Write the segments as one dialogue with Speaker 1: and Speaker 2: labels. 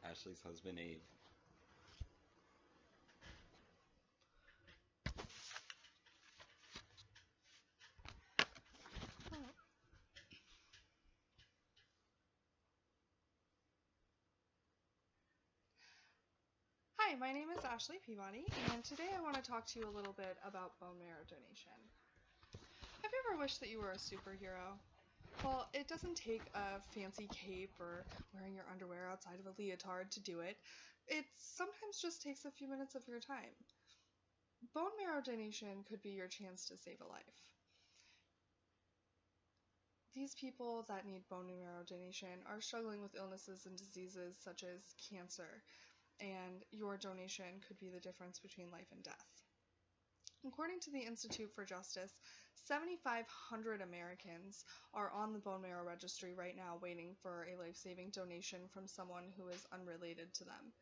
Speaker 1: Ashley's husband, Abe.
Speaker 2: Hi, my name is Ashley Peabody, and today I want to talk to you a little bit about bone marrow donation. Have you ever wished that you were a superhero? Well, it doesn't take a fancy cape or wearing your underwear outside of a leotard to do it. It sometimes just takes a few minutes of your time. Bone marrow donation could be your chance to save a life. These people that need bone marrow donation are struggling with illnesses and diseases such as cancer, and your donation could be the difference between life and death. According to the Institute for Justice, 7,500 Americans are on the bone marrow registry right now waiting for a life-saving donation from someone who is unrelated to them.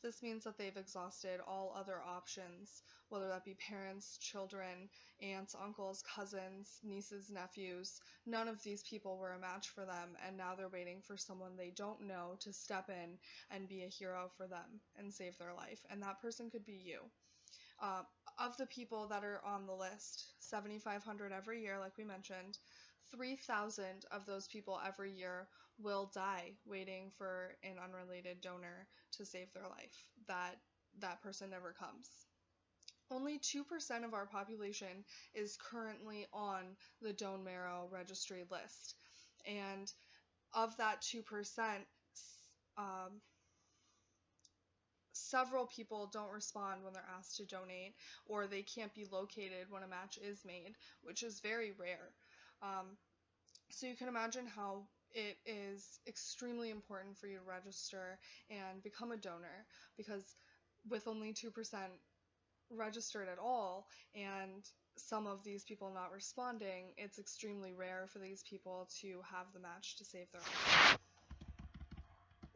Speaker 2: This means that they've exhausted all other options, whether that be parents, children, aunts, uncles, cousins, nieces, nephews. None of these people were a match for them, and now they're waiting for someone they don't know to step in and be a hero for them and save their life, and that person could be you. Of the people that are on the list, 7,500 every year, like we mentioned, 3,000 of those people every year will die waiting for an unrelated donor to save their life. That person never comes. Only 2% of our population is currently on the bone marrow registry list. And of that 2%, several people don't respond when they're asked to donate, or they can't be located when a match is made, which is very rare. So you can imagine how it is extremely important for you to register and become a donor, because with only 2% registered at all and some of these people not responding, it's extremely rare for these people to have the match to save their life.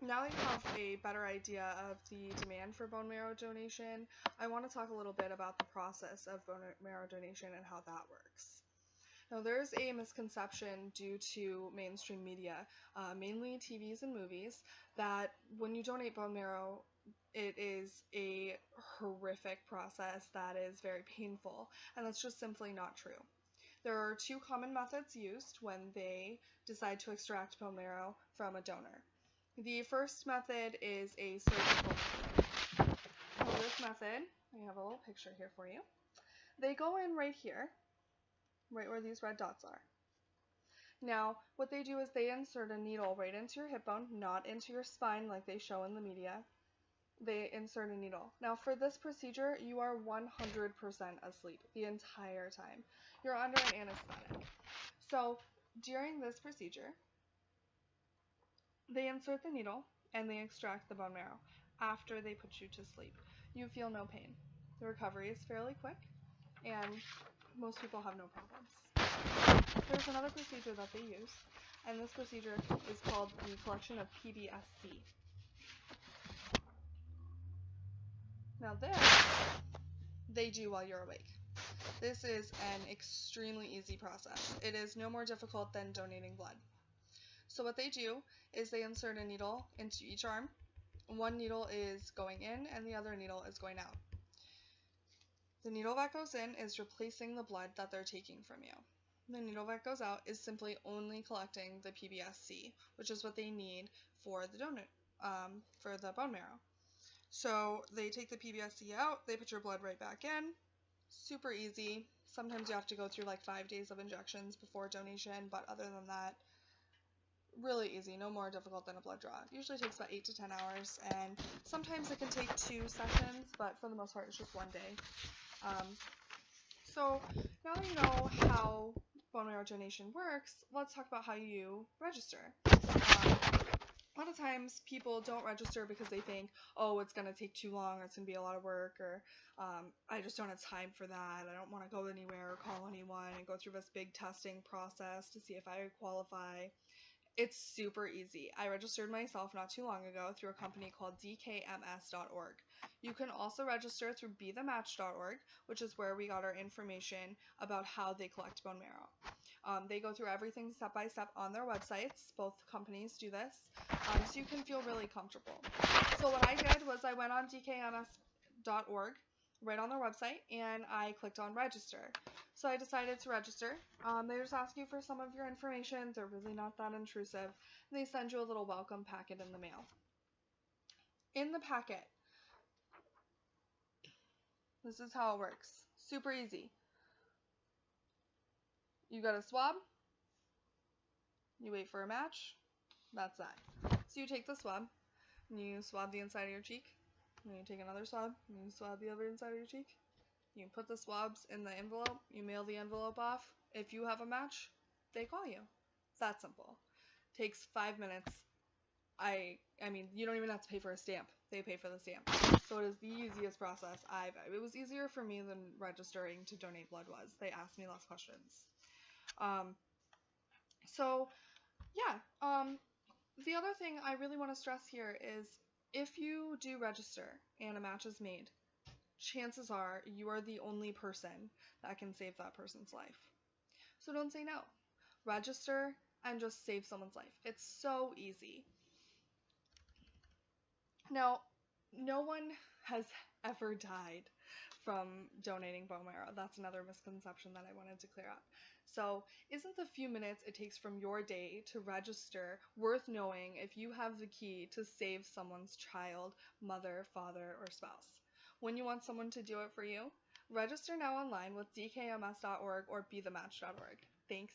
Speaker 2: Now that you have a better idea of the demand for bone marrow donation, I want to talk a little bit about the process of bone marrow donation and how that works. Now, there's a misconception due to mainstream media, mainly TVs and movies, that when you donate bone marrow, it is a horrific process that is very painful, and that's just simply not true. There are two common methods used when they decide to extract bone marrow from a donor. The first method is a surgical method. For this method, I have a little picture here for you. They go in right here, right where these red dots are. Now, what they do is they insert a needle right into your hip bone, not into your spine like they show in the media. They insert a needle. Now, for this procedure, you are 100% asleep the entire time. You're under an anesthetic. So, during this procedure, they insert the needle and they extract the bone marrow after they put you to sleep. You feel no pain. The recovery is fairly quick, and most people have no problems. There's another procedure that they use, and this procedure is called the collection of PBSC. Now this, they do while you're awake. This is an extremely easy process. It is no more difficult than donating blood. So what they do is they insert a needle into each arm. One needle is going in and the other needle is going out. The needle that goes in is replacing the blood that they're taking from you. The needle that goes out is simply only collecting the PBSC, which is what they need for the for the bone marrow. So they take the PBSC out, they put your blood right back in. Super easy. Sometimes you have to go through like 5 days of injections before donation, but other than that, really easy, no more difficult than a blood draw. It usually takes about 8 to 10 hours, and sometimes it can take 2 sessions, but for the most part, it's just 1 day. So now that you know how bone marrow donation works, let's talk about how you register. A lot of times people don't register because they think, oh, it's going to take too long, or it's going to be a lot of work, or I just don't have time for that, I don't want to go anywhere or call anyone and go through this big testing process to see if I qualify. It's super easy. I registered myself not too long ago through a company called dkms.org. You can also register through bethematch.org, which is where we got our information about how they collect bone marrow. They go through everything step by step on their websites. Both companies do this, so you can feel really comfortable. So what I did was I went on dkms.org, right on their website, and I clicked on register. So I decided to register. They just ask you for some of your information. They're really not that intrusive. They send you a little welcome packet in the mail. In the packet, this is how it works. Super easy. You got a swab. You wait for a match. That's that. So you take the swab, and you swab the inside of your cheek. And you take another swab, and you swab the other inside of your cheek. You put the swabs in the envelope. You mail the envelope off. If you have a match, they call you. It's that simple. Takes 5 minutes. I mean, you don't even have to pay for a stamp. They pay for the stamp. So it is the easiest process it was easier for me than registering to donate blood was. They asked me less questions. So yeah, the other thing I really want to stress here is if you do register and a match is made, chances are you are the only person that can save that person's life. So don't say no. Register and just save someone's life. It's so easy. Now, no one has ever died from donating bone marrow. That's another misconception that I wanted to clear up. So, isn't the few minutes it takes from your day to register worth knowing if you have the key to save someone's child, mother, father, or spouse? When you want someone to do it for you, register now online with dkms.org or bethematch.org. Thanks.